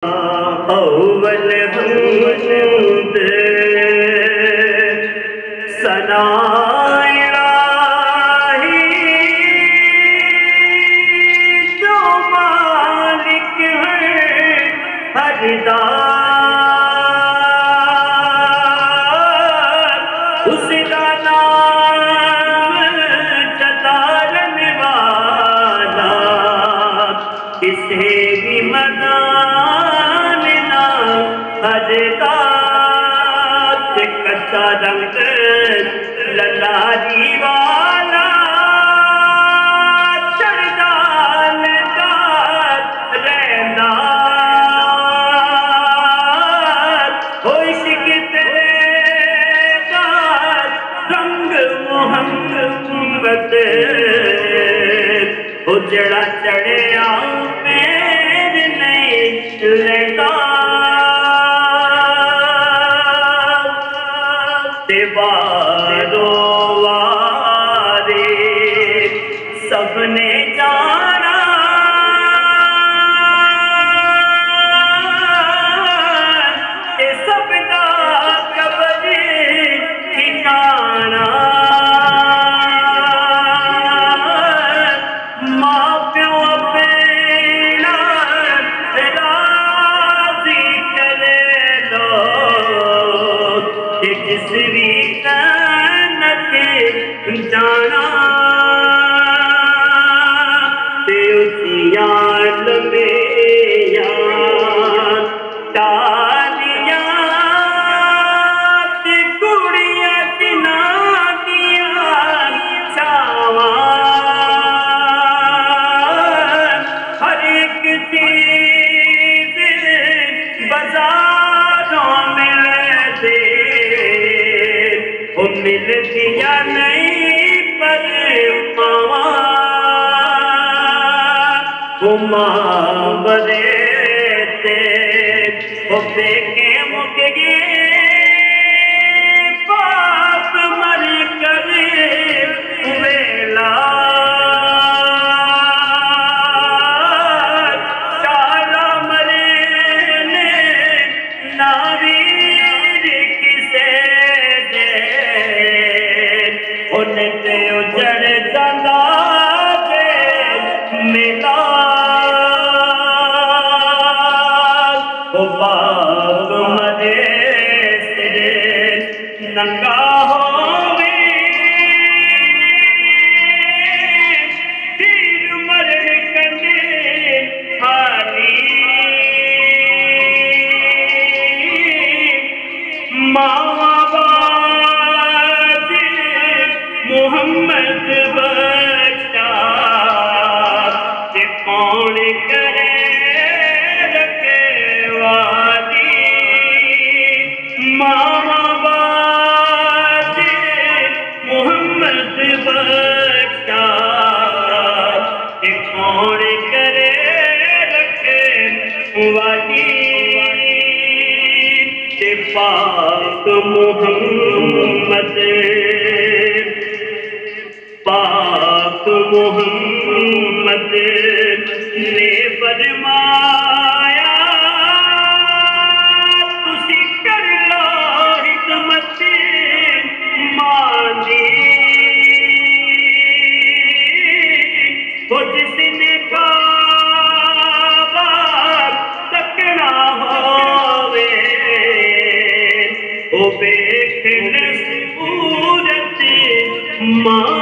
अव्वल हमद सना इलाही जो मालिक है हरदार, उसका नाम चतारने वाला किसे भी मदानना हरदार। कच्चा रंग ललारी वाला चढ़दाल का रहना हो इश्क तेरा रंग मोहम्मद हो जड़ा चढ़े आओ मेरे नहीं लेता वारो वारे सबने जाना ये सबदा कब्र ठिकाना। माँ प्यो अपना राजी करे लो जिस भी जाना ते उसियाल में तालियां ते कुड़ियां तिना दिया छावा हर एक चीज बाजारों में दे वो मिलती या नहीं पर मावा वो माँ बरे थे वो देखे मुक गए बाप मर कर वेला शाला मरे ने नावीर किसे दे उनते उजड़ जाना मेला वो बाप मरे से नंगा होवे तीर मरण कने खाली मावा बाज मोहम्मद बच्चा के कौन करे रखे वाली मामा बाज मोहम्मद बच्चा के कौन करे रखे वाली के पाक मोहम्मद पाक मोहम्मद ने फरमाया तुसी कर लो हिदमत मानी वो जिसने काबा तकना होवे वो देखने सूरत मां